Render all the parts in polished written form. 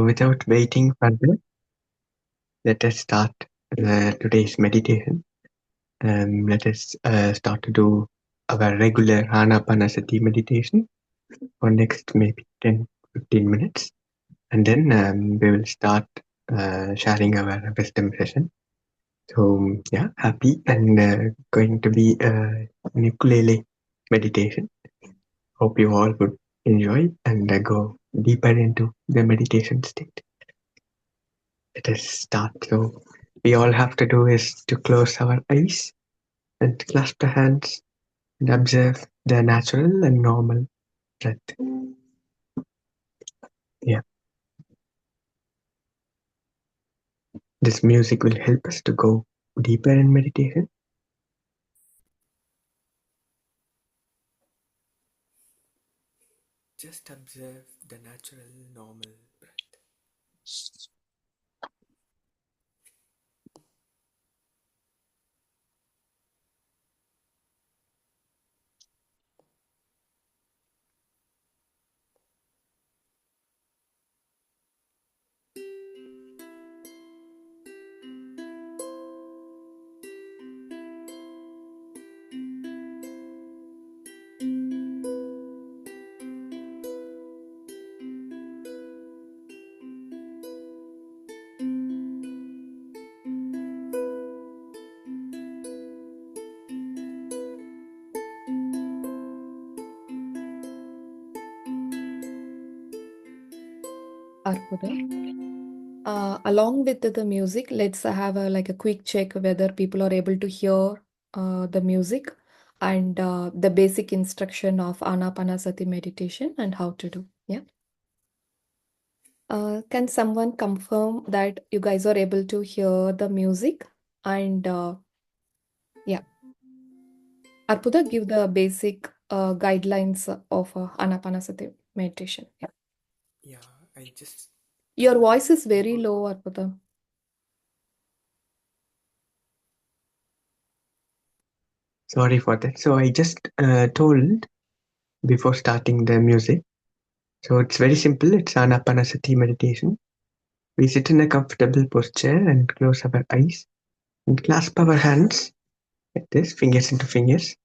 without waiting further, let us start today's meditation. Let us start to do our regular Anapanasati meditation for next maybe 10-15 minutes. And then we will start sharing our wisdom session. So yeah, happy and going to be an ukulele meditation. Hope you all would enjoy and go deeper into the meditation state. Let us start. So we all have to do is to close our eyes and clasp the hands and observe the natural and normal breath. Yeah. This music will help us to go deeper in meditation. Just observe the natural, normal breath. Arpuda. Along with the music, let's have a quick check whether people are able to hear the music and the basic instruction of Anapanasati meditation and how to do. Yeah. Can someone confirm that you guys are able to hear the music? And yeah, Arpuda, give the basic guidelines of Anapanasati meditation. Yeah. Yeah, I just. Your voice is very low, Arpuda. Sorry for that. So I just told before starting the music. So it's very simple. It's Anapanasati meditation. We sit in a comfortable posture and close our eyes and clasp our hands like this, fingers into fingers,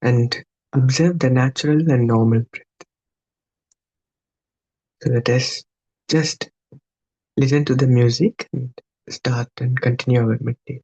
and observe the natural and normal breath. So let us just listen to the music and start and continue our meditation.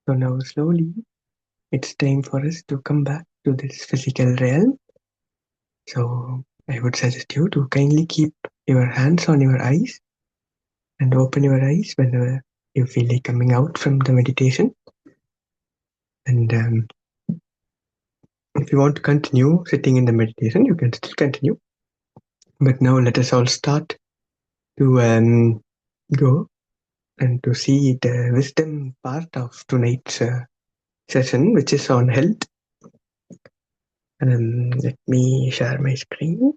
So now slowly it's time for us to come back to this physical realm. So I would suggest you to kindly keep your hands on your eyes and open your eyes whenever you feel like coming out from the meditation. And if you want to continue sitting in the meditation, you can still continue. But now let us all start to go and to see the wisdom part of tonight's session, which is on health. Let me share my screen.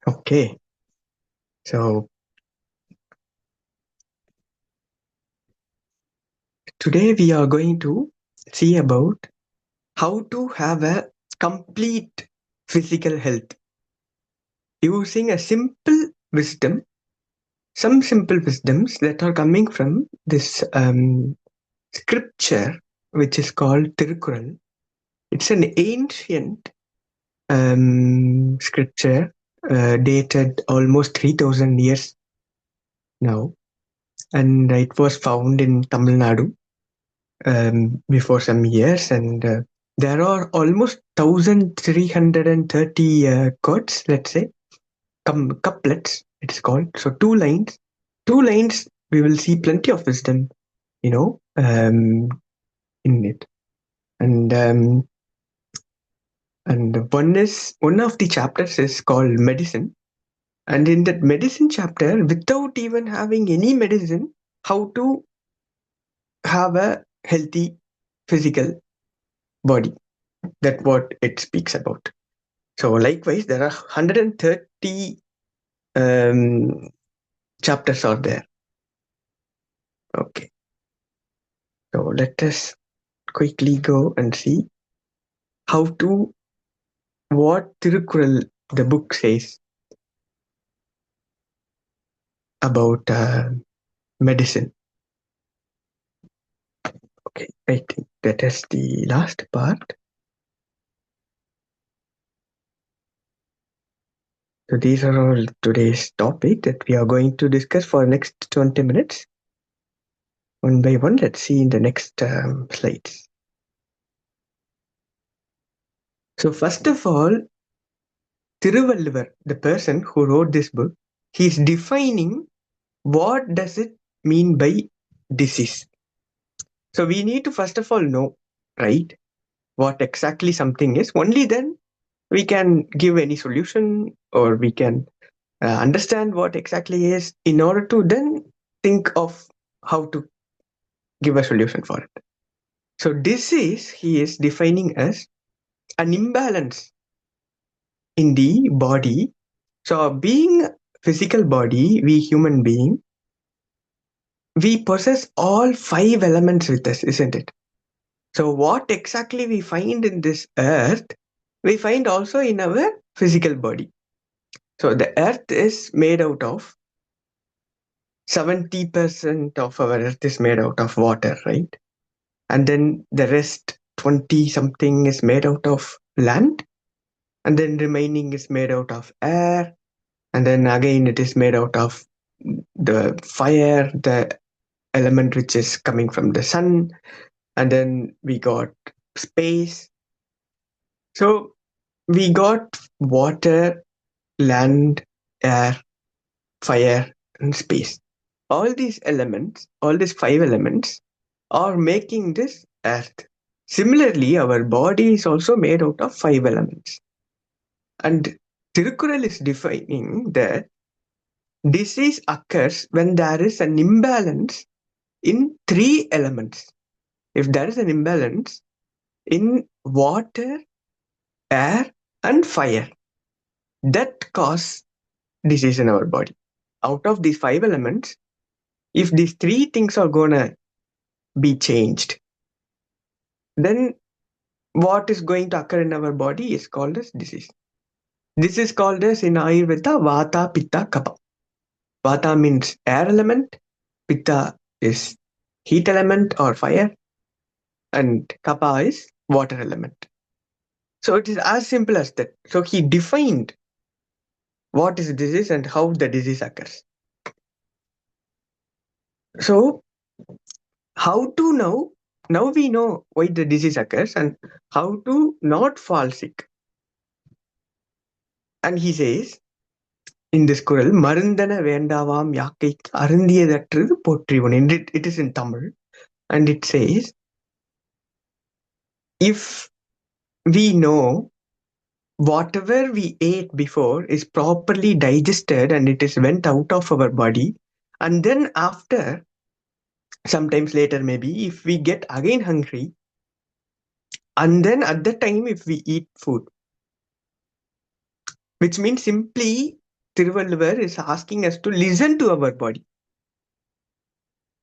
Okay, so today we are going to see about how to have a complete physical health using a simple wisdom, some simple wisdoms that are coming from this scripture, which is called Thirukural. It's an ancient scripture dated almost 3000 years now, and it was found in Tamil Nadu before some years, and there are almost 1330 quotes, let's say, couplets, it's called. So two lines, we will see plenty of wisdom, in it. And one of the chapters is called medicine. And in that medicine chapter, without even having any medicine, how to have a healthy physical body. That's what it speaks about. So likewise, there are 130 chapters are there. Okay. So let us quickly go and see what Thirukural, the book, says about medicine. Okay, I think that is the last part. So these are all today's topic that we are going to discuss for next 20 minutes. One by one, let's see in the next slides. So first of all, Thiruvalluvar, the person who wrote this book, he is defining what does it mean by disease. So we need to first of all know, right, what exactly something is. Only then we can give any solution, or we can understand what exactly is, in order to then think of how to give a solution for it. So disease, he is defining as an imbalance in the body. So being physical body, we human being, we possess all five elements with us, isn't it? So what exactly we find in this earth, we find also in our physical body. So the earth is made out of 70% of our earth is made out of water, right? And then the rest 20 something is made out of land, and then remaining is made out of air, and then again it is made out of the fire, the element which is coming from the sun, and then we got space. So we got water, land, air, fire, and space. All these elements, all these five elements, are making this earth. Similarly, our body is also made out of five elements. And Tirukural is defining that disease occurs when there is an imbalance in three elements. If there is an imbalance in water, air, and fire, that cause disease in our body. Out of these five elements, if these three things are gonna be changed, then what is going to occur in our body is called as disease. This is called as in Ayurveda Vata Pitta Kapha. Vata means air element, Pitta is heat element or fire, and Kapha is water element. So it is as simple as that. So he defined what is disease and how the disease occurs. So how to know? Now we know why the disease occurs and how to not fall sick. And he says in this குறள் மருந்தன வேண்டாவாம் யாக்கைக்கு அருந்தியதற்றது போற்றி உன். It is in Tamil and it says, if we know whatever we ate before is properly digested and it is went out of our body, and then after, sometimes later maybe, if we get again hungry, and then at that time if we eat food, which means simply Thiruvalluvar is asking us to listen to our body.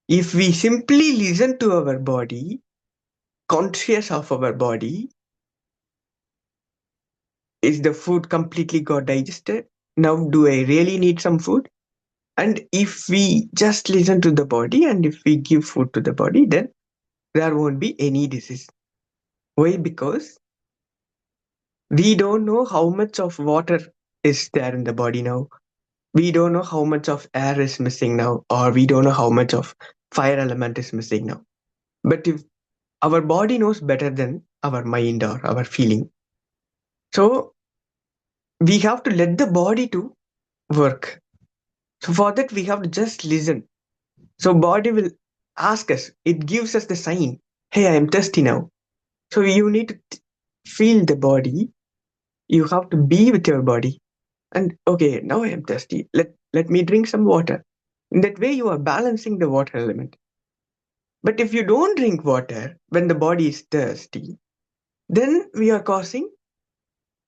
If we simply listen to our body, conscious of our body, is the food completely got digested? Now do I really need some food? And if we just listen to the body and if we give food to the body, then there won't be any disease. Why? Because we don't know how much of water is there in the body now. We don't know how much of air is missing now, or we don't know how much of fire element is missing now. But if our body knows better than our mind or our feeling, so we have to let the body to work. So for that we have to just listen. So body will ask us, it gives us the sign, hey, I am thirsty now. So you need to feel the body. You have to be with your body. And okay, now I am thirsty. Let me drink some water. In that way, you are balancing the water element. But if you don't drink water when the body is thirsty, then we are causing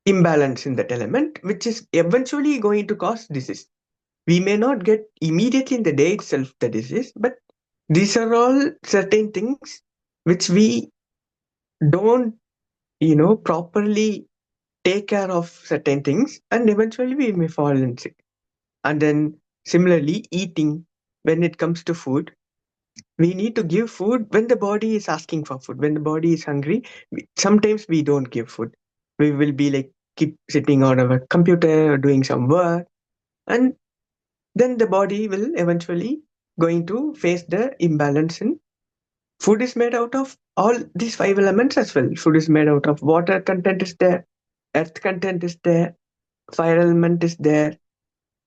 imbalance in that element, which is eventually going to cause disease. We may not get immediately in the day itself the disease, but these are all certain things which we don't, properly take care of certain things, and eventually we may fall in sick. And then similarly, eating, when it comes to food, we need to give food when the body is asking for food. When the body is hungry, sometimes we don't give food. We will be like keep sitting on our computer or doing some work, and then the body will eventually going to face the imbalance in food. Is made out of all these five elements as well. Food is made out of water content is there, earth content is there, fire element is there,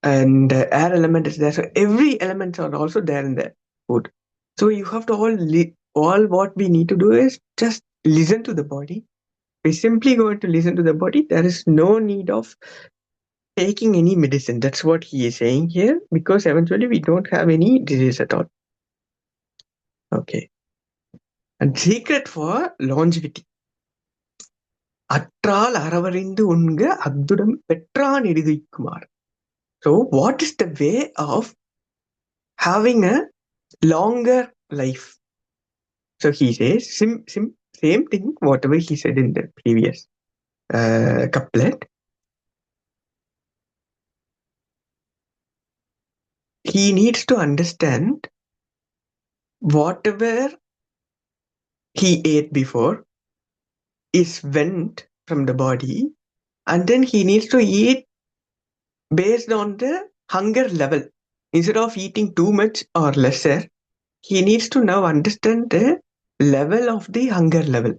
and air element is there. So every elements are also there in the food. So you have to all what we need to do is just listen to the body. We simply going to listen to the body. There is no need of taking any medicine. That's what he is saying here, because eventually we don't have any disease at all. Okay. And secret for longevity. அற்றால் அரவறிந்து உண்க அத்துடன் பெற்றான் எளிதுய்க்குமார். So what is the way of having a longer life? So he says same thing whatever he said in the previous couplet. He needs to understand whatever he ate before is went from the body, and then he needs to eat based on the hunger level. Instead of eating too much or lesser, he needs to now understand the level of the hunger level,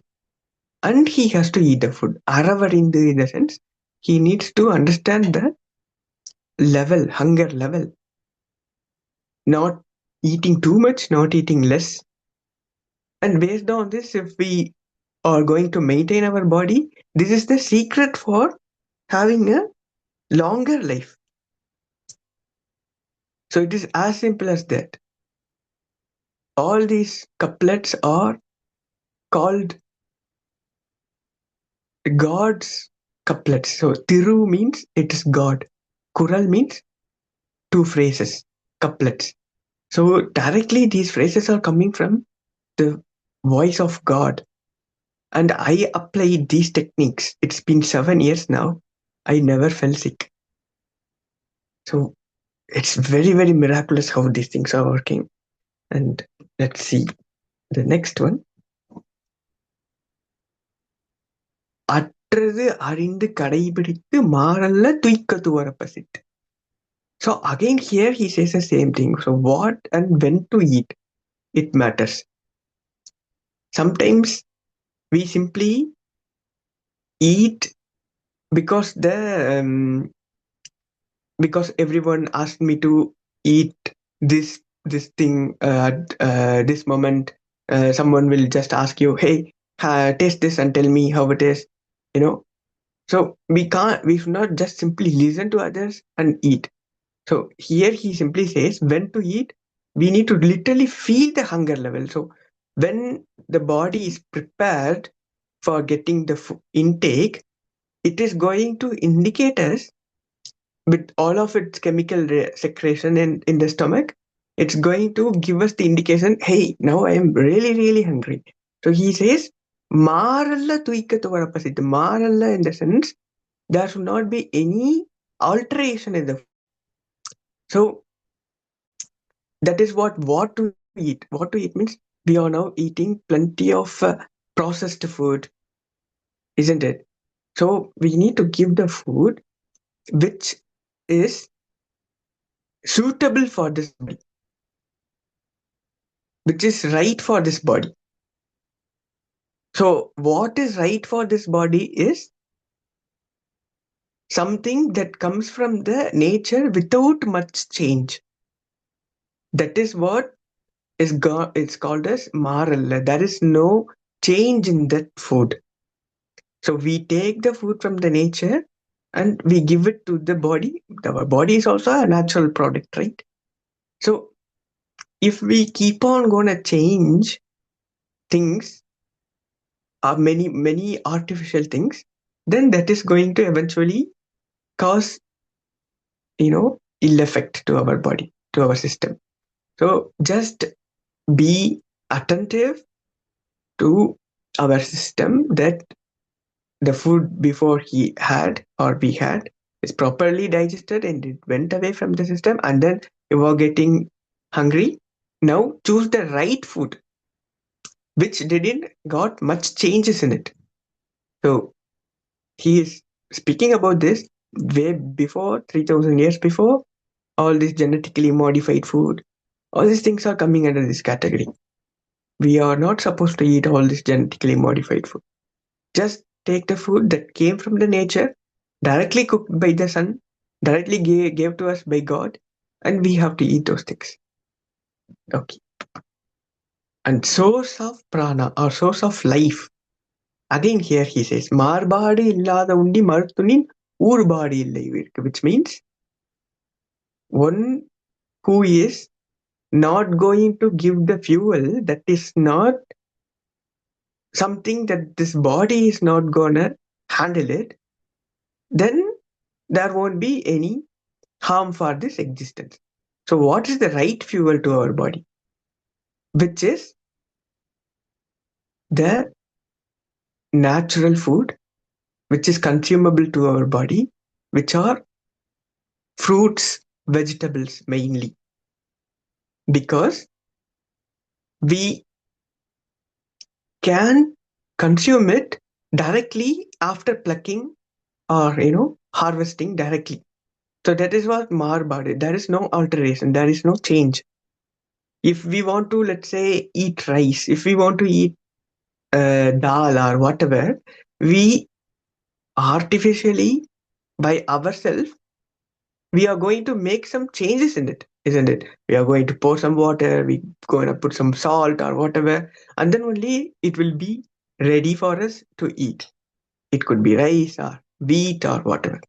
and he has to eat the food. Aravarindu, in the sense, he needs to understand the level, hunger level. Not eating too much, not eating less. And based on this, if we are going to maintain our body, this is the secret for having a longer life. So it is as simple as that. All these couplets are called God's couplets. So Thiru means it is God. Kural means two phrases, couplets. So directly these phrases are coming from the voice of God. And I applied these techniques. It's been 7 years now. I never fell sick. So it's very, very miraculous how these things are working. And let's see the next one. அற்றது அறிந்து கடைபிடித்து மாறல்ல துய்க்க துவரப்பசிட். So again here he says the same thing. So what and when to eat, it matters. Sometimes we simply eat because because everyone asked me to eat this thing at this moment. Someone will just ask you, hey, taste this and tell me how it is, you know. So we should not just simply listen to others and eat. So here he simply says when to eat, we need to literally feel the hunger level. So when the body is prepared for getting the intake, it is going to indicate us with all of its chemical secretion in the stomach. It's going to give us the indication, hey, now I am really, really hungry. So he says, Maralla tuikathu varapasit. Maralla in the sense, there should not be any alteration in the food. So that is what to eat. What to eat means we are now eating plenty of processed food, isn't it? So we need to give the food which is suitable for this body, which is right for this body. So what is right for this body is something that comes from the nature without much change. That is what it's called as maralla. There is no change in that food. So we take the food from the nature and we give it to the body. Our body is also a natural product, right? So if we keep on gonna change things, many artificial things, then that is going to eventually cause, ill effect to our body, to our system. So just be attentive to our system, that the food before he had or we had is properly digested and it went away from the system, and then you were getting hungry. Now choose the right food which didn't got much changes in it. So he is speaking about this way before, 3000 years before. All this genetically modified food, all these things are coming under this category. We are not supposed to eat all this genetically modified food. Just take the food that came from the nature, directly cooked by the sun, directly gave to us by God, and we have to eat those things. Okay. And source of prana or source of life. Again here he says, மார்பாடு இல்லாத உண்டி மருத்துனின் ஊர்பாடு இல்லை இவருக்கு, which means one who is not going to give the fuel, that is not something that this body is not gonna handle it, then there won't be any harm for this existence. So what is the right fuel to our body? Which is the natural food, which is consumable to our body, which are fruits, vegetables mainly, because we can consume it directly after plucking or harvesting directly. So that is what marbad. There is no alteration, there is no change. If we want to, let's say, eat rice, if we want to eat dal or whatever, we artificially, by ourselves, we are going to make some changes in it, isn't it? We are going to pour some water, we going to put some salt or whatever, and then only it will be ready for us to eat. It could be rice or wheat or whatever.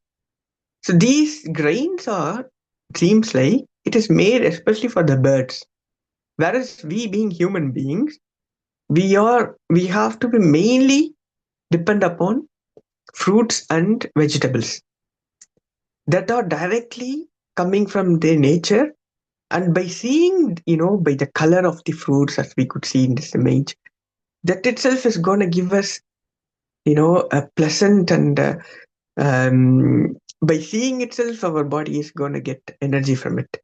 So these grains are, seems like it is made especially for the birds. Whereas we being human beings, we have to be mainly depend upon fruits and vegetables that are directly coming from their nature. And by seeing, by the color of the fruits, as we could see in this image, that itself is going to give us, a pleasant and by seeing itself, our body is going to get energy from it.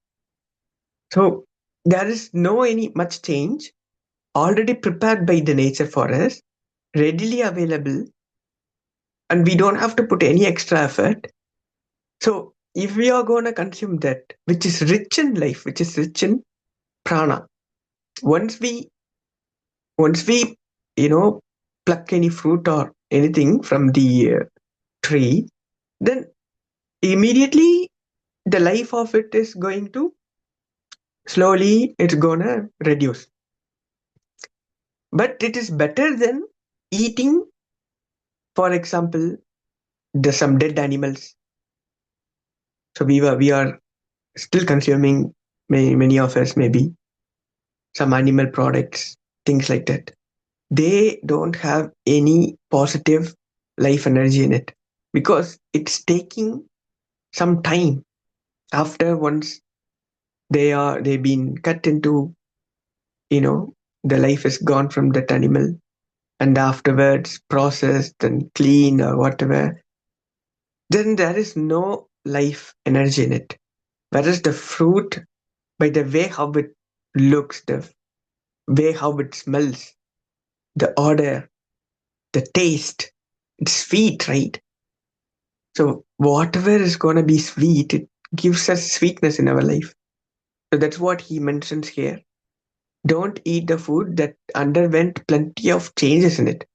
So there is no any much change already prepared by the nature for us, readily available, and we don't have to put any extra effort. So if we are going to consume that, which is rich in life, which is rich in prana, once we once we pluck any fruit or anything from the tree, then immediately the life of it is going to slowly it's gonna reduce. But it is better than eating, for example, the some dead animals. So we are still consuming, many of us maybe, some animal products, things like that. They don't have any positive life energy in it because it's taking some time after once they've been cut into, you know the life is gone from that animal, and afterwards processed and cleaned or whatever, then there is no life energy in it. Whereas the fruit, by the way how it looks, the way how it smells, the odor, the taste, it's sweet, right? So whatever is gonna be sweet, it gives us sweetness in our life. So that's what he mentions here. Don't eat the food that underwent plenty of changes in it.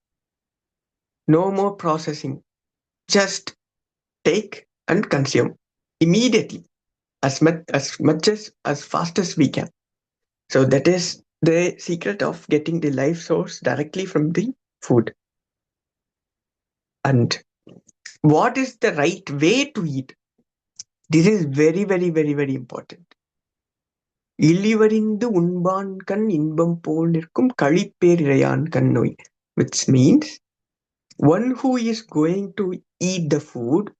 No more processing. Just take and consume immediately, as fast as we can. So that is the secret of getting the life source directly from the food. And what is the right way to eat? This is very, very, very, very important. இழிவறிந்து உண்பான் கண் இன்பம் போல் நிற்கும் களிப்பேர் இறையான் கண் நோய், which means one who is going to eat the food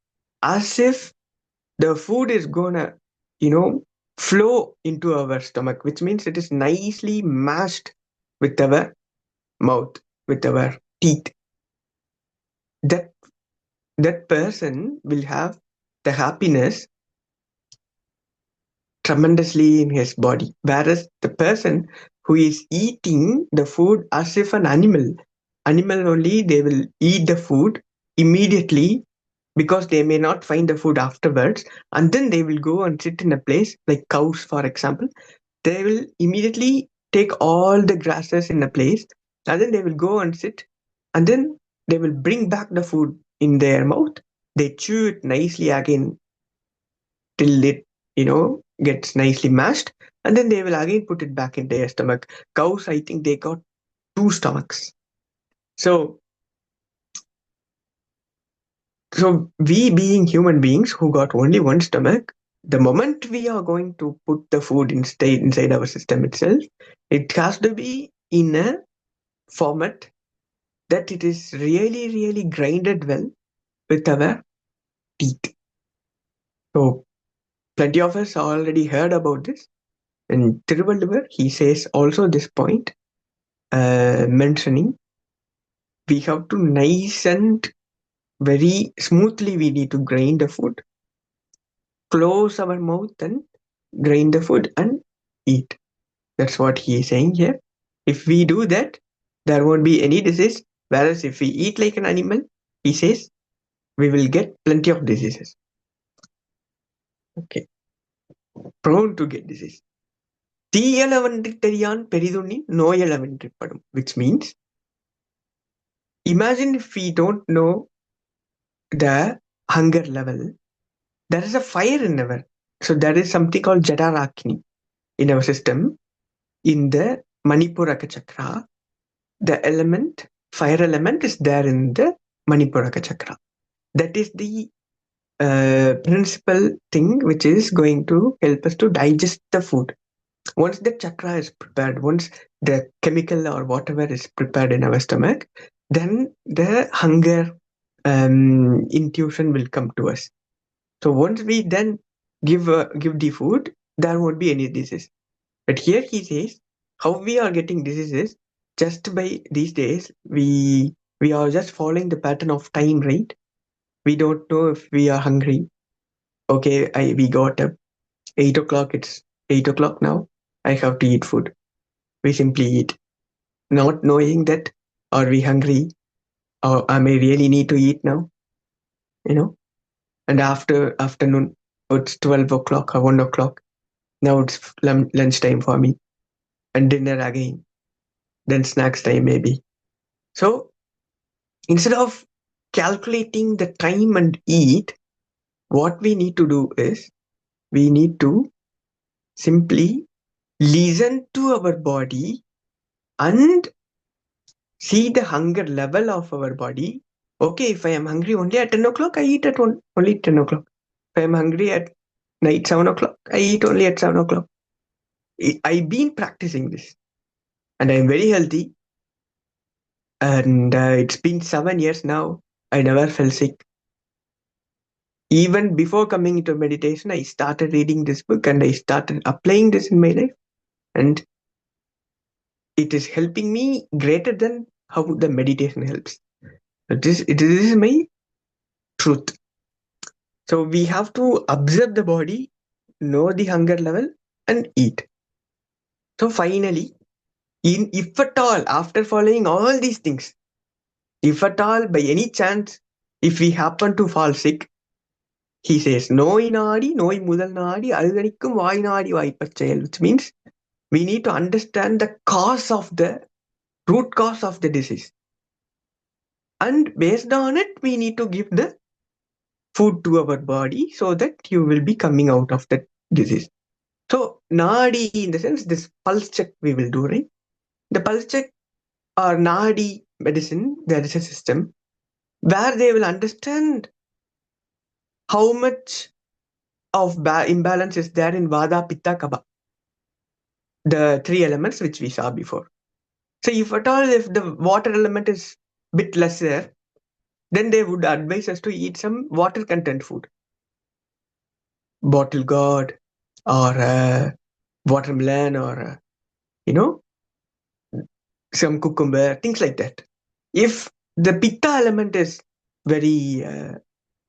as if the food is gonna, you know, flow into our stomach, which means it is nicely mashed with our mouth, with our teeth. That that person will have the happiness tremendously in his body. Whereas the person who is eating the food as if an animal only, they will eat the food immediately because they may not find the food afterwards, and then they will go and sit in a place like cows, for example. They will immediately take all the grasses in a place, and then they will go and sit, and then they will bring back the food in their mouth. They chew it nicely again till it, gets nicely mashed, and then they will again put it back in their stomach. Cows, I think they got two stomachs. So, so we being human beings who got only one stomach, the moment we are going to put the food inside our system itself, it has to be in a format that it is really, really grinded well with our teeth. So, plenty of us already heard about this. And Thiruvalluvar, he says also this point, mentioning we have to nice and very smoothly we need to grind the food, close our mouth and grind the food and eat. That's what he is saying here. If we do that, there won't be any disease. Whereas if we eat like an animal, he says, we will get plenty of diseases. Okay. Prone to get disease. தீயளவன்றி தெரியான் பெரிதுண்ணி நோயளவன்றிப்படும், which means, imagine if we don't know the hunger level, there is a fire in our, so there is something called Jadarakni in our system. In the Manipuraka chakra, the element, fire element is there in the Manipuraka chakra. That is the principal thing which is going to help us to digest the food. Once the chakra is prepared, once the chemical or whatever is prepared in our stomach, then the hunger intuition will come to us. So once we then give the food, there won't be any disease. But here he says how we are getting diseases just by these days. We are just following the pattern of time, right? We don't know if we are hungry. Okay, we got up 8 o'clock. It's 8 o'clock now. I have to eat food. We simply eat, not knowing that are we hungry or I may really need to eat now. You know. And after afternoon, it's 12 o'clock or 1 o'clock. Now it's lunchtime for me, and dinner again. Then snacks time maybe. So instead of calculating the time and eat, what we need to do is we need to simply listen to our body and see the hunger level of our body. Okay, if I am hungry only at 10 o'clock, I eat at only 10 o'clock. If I am hungry at night 7 o'clock, I eat only at 7 o'clock. I've been practicing this and I'm very healthy. And it's been 7 years now. I never felt sick. Even before coming into meditation, I started reading this book and I started applying this in my life. And it is helping me greater than how the meditation helps. This is my truth. So we have to observe the body, know the hunger level, and eat. So finally, if at all, after following all these things, if at all by any chance, if we happen to fall sick, he says, நோய் நாடி நோய் முதல் நாடி அழுதணிக்கும் வாய் நாடி வாய்ப்பச் செயல், which means we need to understand the cause of the root cause of the disease. And based on it, we need to give the food to our body so that you will be coming out of that disease. So, Nadi, in the sense, this pulse check we will do, right? The pulse check or Nadi medicine, there is a system where they will understand how much of imbalance is there in Vada, Pitta, Kapha, the three elements which we saw before. So, if at all, if the water element is bit lesser, then they would advise us to eat some water content food, bottle gourd or watermelon or you know some cucumber, things like that. If the pitta element is very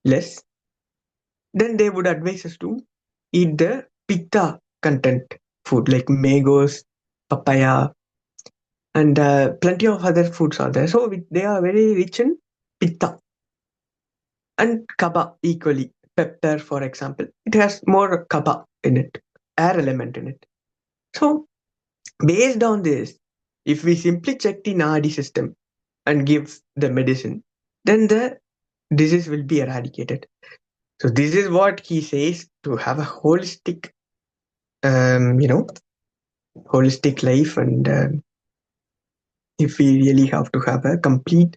less, then they would advise us to eat the pitta content food like mangoes, papaya, and plenty of other foods are there. So they are very rich in pitta and kaba equally. Pepper, for example, it has more kaba in it, air element in it. So based on this, if we simply check the Nadi system and give the medicine, then the disease will be eradicated. So this is what he says, to have a holistic, um, you know, holistic life, and if we really have to have a complete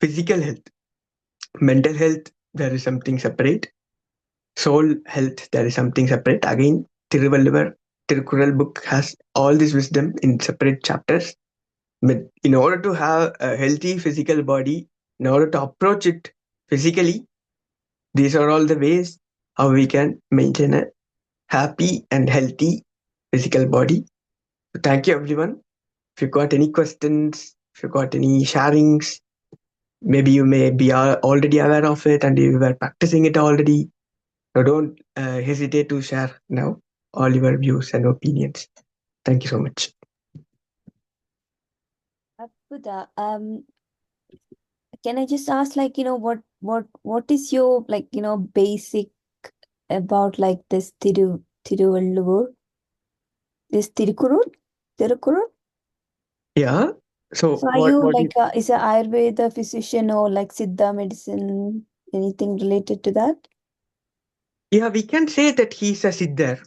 physical health, mental health, there is something separate. Soul health, there is something separate. Again, Thiruvalluvar, Tirukural book has all this wisdom in separate chapters. But in order to have a healthy physical body, in order to approach it physically, these are all the ways how we can maintain a happy and healthy physical body. So thank you, everyone. If you got any questions, if you got any sharings, maybe you may be already aware of it and you were practicing it already. So don't hesitate to share now all your views and opinions. Thank you so much. Buddha, can I just ask, like, what is your, like, basic about like this Thiruvalluvar, this Tirukkural? Yeah. So So are what you what like is a Ayurveda physician or like Siddha medicine, anything related to that? yeah, we can say that he's a siddhar.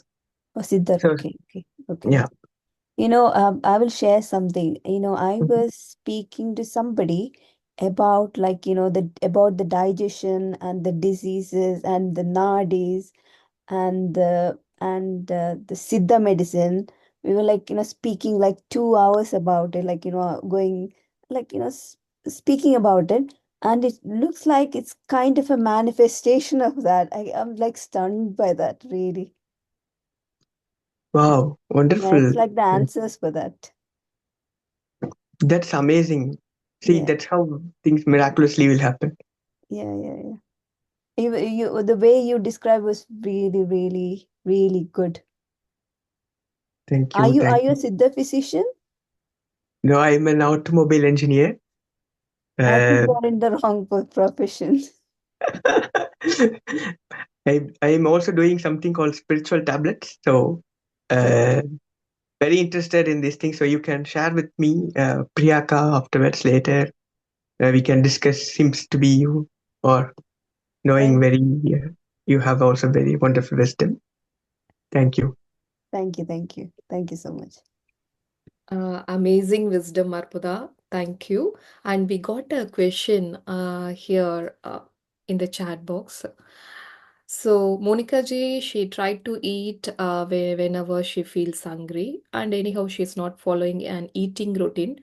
Or Siddhar? So Okay. yeah. I will share something. I Mhm. was speaking to somebody about, like, about the digestion and the diseases and the nadis and the Siddha medicine. We were, like, speaking like 2 hours about it, like, going, like, speaking about it. And it looks like it's kind of a manifestation of that. I'm like stunned by that, really. Wow, Yeah, wonderful. it's like the Mm. answers for that. That's amazing. See, Yeah, that's how things miraculously will happen. yeah. The way you described was really, really, really good. Thank Are you. you Thank a you. Siddha physician? No, I'm an automobile engineer. I think Uh, you're in the wrong profession. I'm also doing something called spiritual tablets. So, Okay. uh, very interested in this thing. So you can share with me, Priyaka, afterwards later. We can discuss. Seems to be you or knowing Thank, very. You have also very wonderful wisdom. Thank you. thank you, thank you, thank you so much. Amazing wisdom, Arpuda. Thank you. And we got a question here in the chat box. So, Monica ji, she tried to eat whenever she feels hungry, and anyhow, she's not following an eating routine,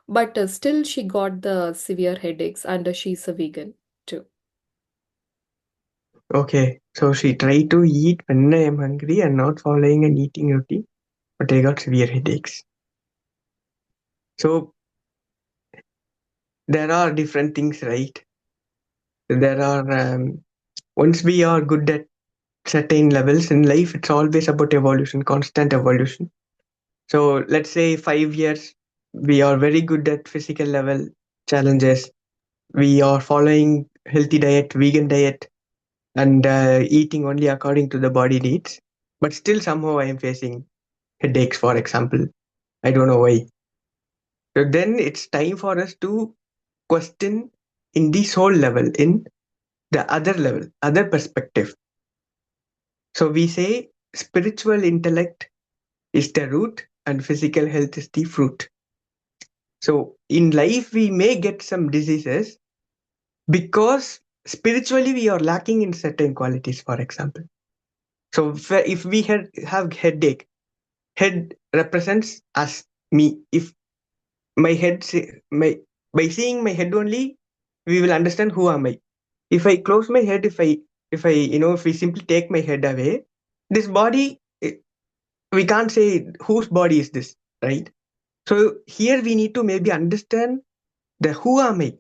but still, she got the severe headaches, and she's a vegan too. Okay. So she tried to eat when I am hungry and not following an eating routine, but I got severe headaches. So there are different things, right? There are once we are good at certain levels in life, it's always about evolution, constant evolution. So let's say 5 years, we are very good at physical level challenges. We are following healthy diet, vegan diet, and eating only according to the body needs. But still, somehow I am facing headaches, for example. I don't know why. So then it's time for us to question in the soul level, in the other level, other perspective. So we say spiritual intellect is the root and physical health is the fruit. So in life, we may get some diseases because spiritually we are lacking in certain qualities, for example. So if we have headache, head represents as me. If my head, my by seeing my head only, we will understand who am I. If I close my head, if we simply take my head away, this body, we can't say whose body is this, right? So here we need to maybe understand the who am I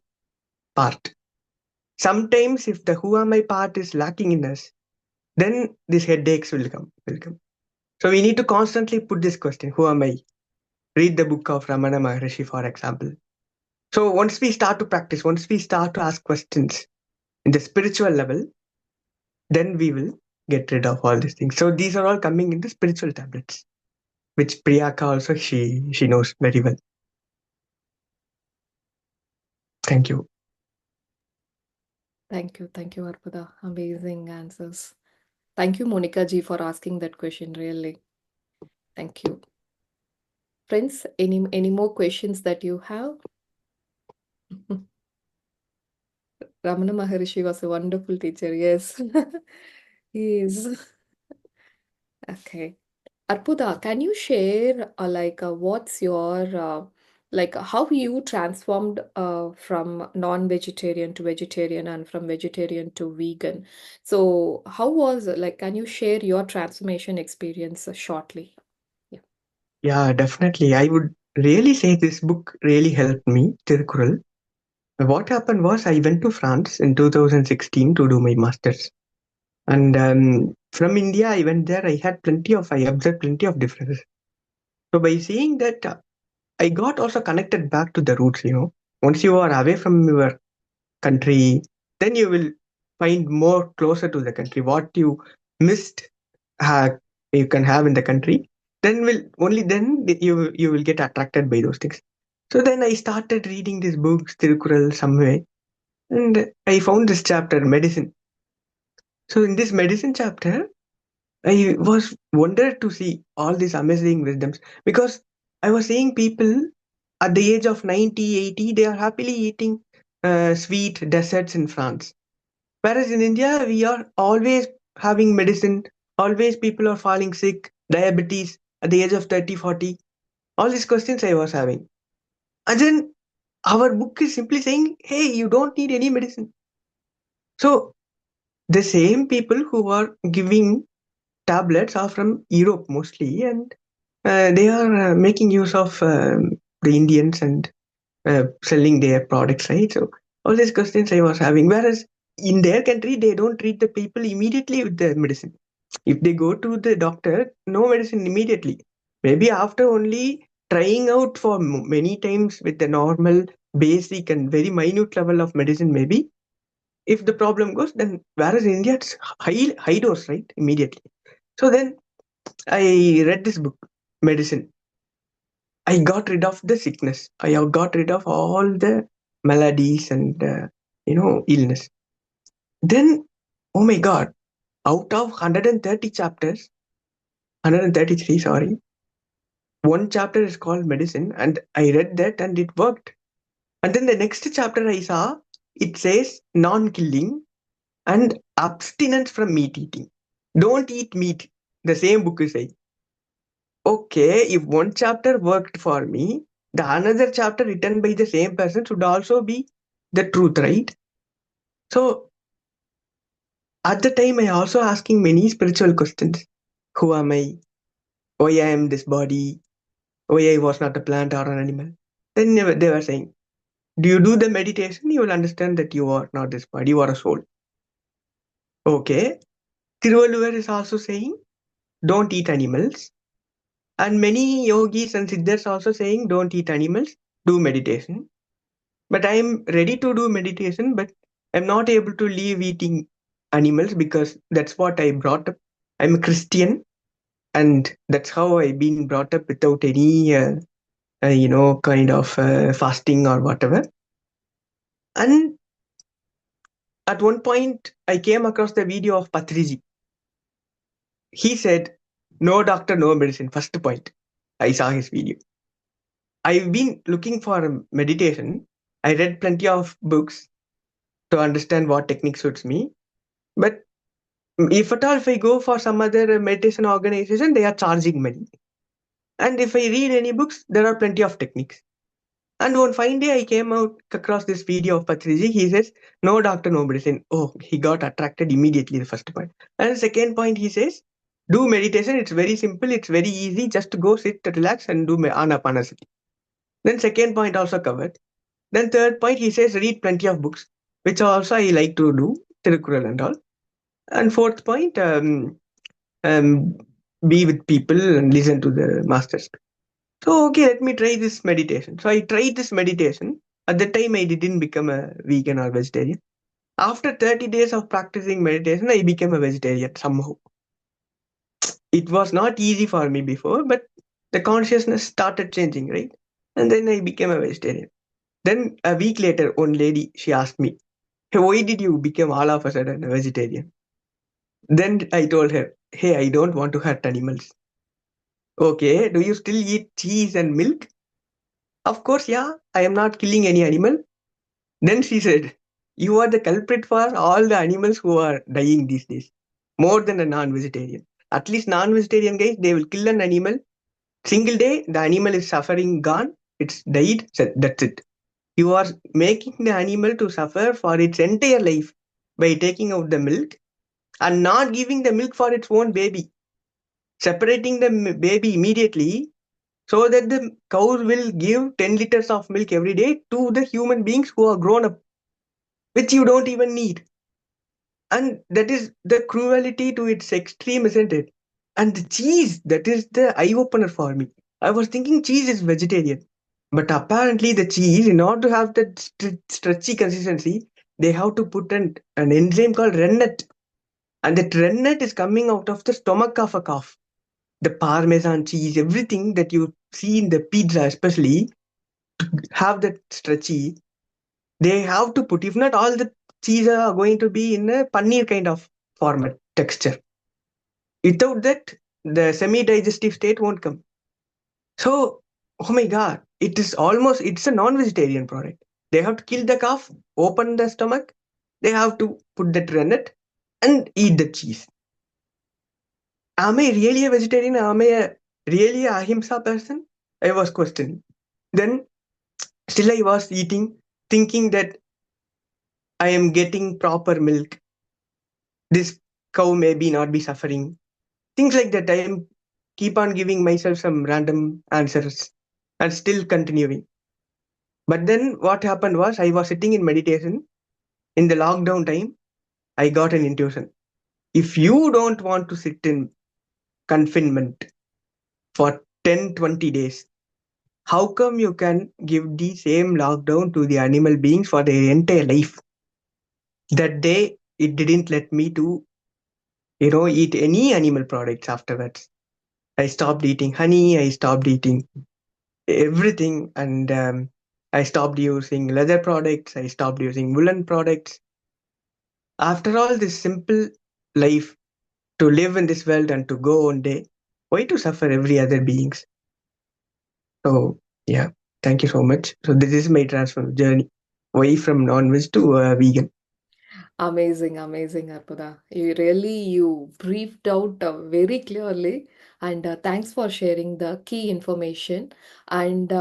part. Sometimes if the who am I part is lacking in us, then these headaches will come. So we need to constantly put this question, who am I? Read the book of Ramana Maharishi, for example. So once we start to practice, once we start to ask questions in the spiritual level, then we will get rid of all these things. So these are all coming in the spiritual tablets, which Priyaka also she knows very well. Thank you. Thank you, Arpada. Amazing answers. Thank you, Monica ji, for asking that question, really. Thank you. Friends, any more questions that you have? Ramana Maharishi was a wonderful teacher, yes. He is. Okay. Arpuda, can you share what's your how you transformed from non-vegetarian to vegetarian and from vegetarian to vegan? So how was can you share your transformation experience shortly? Yeah. Yeah, definitely. I would really say this book really helped me, Tirukural. What happened was I went to France in 2016 to do my master's. And from India, I went there. I observed plenty of differences. So by seeing that, I got also connected back to the roots. Once you are away from your country, then you will find more closer to the country. What you missed, uh, you can have in the country. Then will only then you will get attracted by those things. So then I started reading these books, Tirukural, somewhere, and I found this chapter, medicine. So in this medicine chapter, I was wondered to see all these amazing wisdoms because I was seeing people at the age of 90, 80, they are happily eating sweet desserts in France. Whereas in India, we are always having medicine, always people are falling sick, diabetes at the age of 30, 40. All these questions I was having. And then our book is simply saying, hey, you don't need any medicine. So the same people who are giving tablets are from Europe mostly, and they are making use of the Indians and selling their products, right? So all these questions I was having. Whereas in their country, they don't treat the people immediately with the medicine. If they go to the doctor, no medicine immediately. Maybe after only trying out for many times with the normal, basic, and very minute level of medicine, maybe if the problem goes, then whereas in India, it's high dose, right? Immediately. So then I read this book, Medicine. I got rid of the sickness. I have got rid of all the maladies and illness. Then, oh my God, out of 130 chapters, 133, sorry, one chapter is called Medicine, and I read that and it worked. And then the next chapter I saw, it says non-killing and abstinence from meat eating. Don't eat meat. The same book is saying. Okay, if one chapter worked for me, the another chapter written by the same person should also be the truth, right? So at the time, I also asking many spiritual questions. Who am I? Why I am this body? Why I was not a plant or an animal? Then they were saying, do you do the meditation? You will understand that you are not this body, you are a soul. Okay. Thiruvalluvar is also saying, don't eat animals. And many yogis and siddhas also saying, don't eat animals, do meditation. But I am ready to do meditation, but I'm not able to leave eating animals because that's what I brought up. I'm a Christian, and that's how I've been brought up without any, kind of fasting or whatever. And at one point, I came across the video of Patriji. He said, no doctor, no medicine. First point. I saw his video. I've been looking for meditation. I read plenty of books to understand what technique suits me. But if at all, if I go for some other meditation organization, they are charging money. And if I read any books, there are plenty of techniques. And one fine day, I came out across this video of Patriji. He says, no doctor, no medicine. Oh, he got attracted immediately, the first point. And the second point, he says, do meditation. It's very simple. It's very easy. Just go sit, relax, and do anapanasati. Then second point also covered. Then third point, he says, read plenty of books, which also I like to do, Tirukkural and all. And fourth point, um, be with people and listen to the masters. So, okay, let me try this meditation. So I tried this meditation. At the time, I didn't become a vegan or vegetarian. After 30 days of practicing meditation, I became a vegetarian somehow. It was not easy for me before, but the consciousness started changing, right? And then I became a vegetarian. Then a week later, one lady, she asked me, hey, why did you become all of a sudden a vegetarian? Then I told her, hey, I don't want to hurt animals. Okay, do you still eat cheese and milk? Of course, yeah, I am not killing any animal. Then she said, you are the culprit for all the animals who are dying these days, more than a non-vegetarian. At least non-vegetarian guys, they will kill an animal. Single day, the animal is suffering, gone, it's died, so that's it. You are making the animal to suffer for its entire life by taking out the milk and not giving the milk for its own baby, separating the baby immediately so that the cows will give 10 liters of milk every day to the human beings who are grown up, which you don't even need. And that is the cruelty to its extreme, isn't it? And the cheese, that is the eye opener for me. I was thinking cheese is vegetarian, but apparently the cheese, in order to have that stretchy consistency, they have to put an enzyme called rennet. And that rennet is coming out of the stomach of a calf. The parmesan cheese, everything that you see in the pizza, especially, have that stretchy, they have to put, if not all the cheese are going to be in a paneer kind of format texture. Without that, the semi-digestive state won't come. So, oh my God, it's a non-vegetarian product. They have to kill the calf, open the stomach, they have to put that rennet and eat the cheese. Am I really a vegetarian? Am I really a ahimsa person? I was questioning. Then still I was eating, thinking that I am getting proper milk. This cow maybe not be suffering. Things like that. I am keep on giving myself some random answers and still continuing. But then what happened was I was sitting in meditation in the lockdown time. I got an intuition. If you don't want to sit in confinement for 10, 20 days, how come you can give the same lockdown to the animal beings for their entire life? That day, it didn't let me to, eat any animal products afterwards. I stopped eating honey, I stopped eating everything, and I stopped using leather products, I stopped using woolen products. After all this simple life, to live in this world and to go one day, why to suffer every other beings? So yeah, thank you so much. So this is my transform journey away from non-veg to vegan. Amazing, amazing, Arpada. You briefed out very clearly, and thanks for sharing the key information. And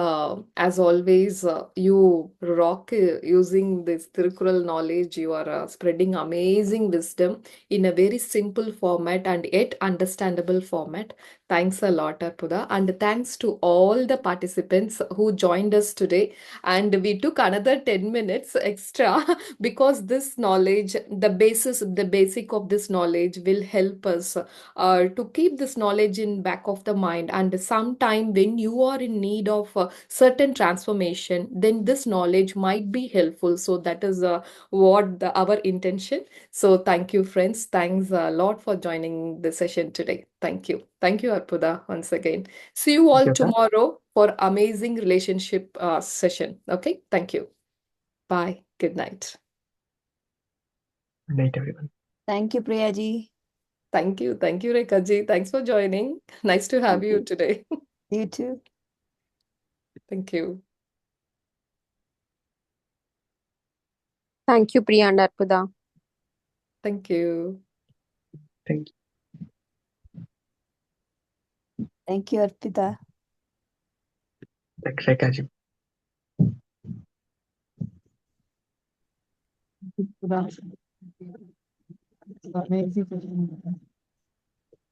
as always, you rock using this Tirukkural knowledge. You are spreading amazing wisdom in a very simple format and yet understandable format. Thanks a lot, Arpada, and thanks to all the participants who joined us today. And we took another 10 minutes extra because this knowledge, the basic of this knowledge will help us to keep this knowledge in back of the mind. And sometime when you are in need of certain transformation, then this knowledge might be helpful. So that is our intention. So thank you, friends. Thanks a lot for joining the session today. Thank you. Thank you, Arpuda, once again. See you Thank all you, Kak. tomorrow for amazing relationship session. Okay. Thank you. Bye. Good night. Good night, everyone. Thank you, Priyaji. Thank you. Thank you, Rekaji. Thanks for joining. Nice to have you today. You too. Thank you. Thank you, Priya and Arpada. Thank you. Thank you. Thank you, Arpita. Thanks, Rekaji. Amazing.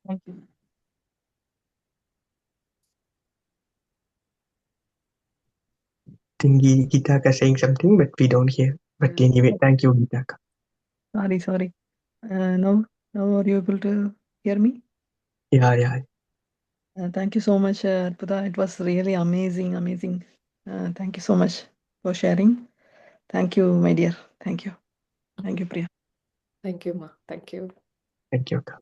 Thank you. Think Geetaka saying something, but we don't hear. But anyway, thank you, Geetaka. Sorry. Now are you able to hear me? Yeah. Thank you so much, Arpita. It was really amazing. Thank you so much for sharing. Thank you, my dear. Thank you. Thank you, Priya. Thank you, Ma. Thank you. Thank you, Kak.